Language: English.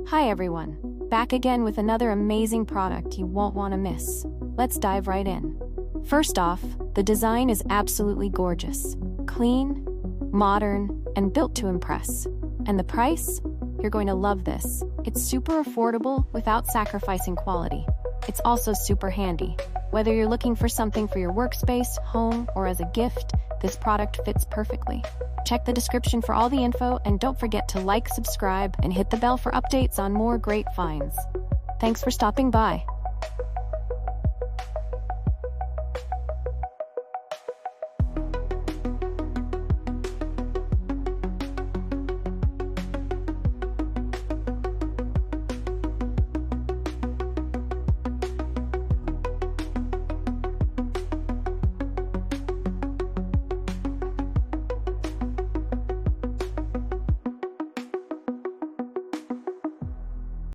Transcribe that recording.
Hi everyone, back again with another amazing product you won't want to miss. Let's dive right in. First off, the design is absolutely gorgeous. Clean, modern, and built to impress. And the price? You're going to love this. It's super affordable without sacrificing quality. It's also super handy. Whether you're looking for something for your workspace, home, or as a gift, this product fits perfectly. Check the description for all the info, and don't forget to like, subscribe, and hit the bell for updates on more great finds. Thanks for stopping by.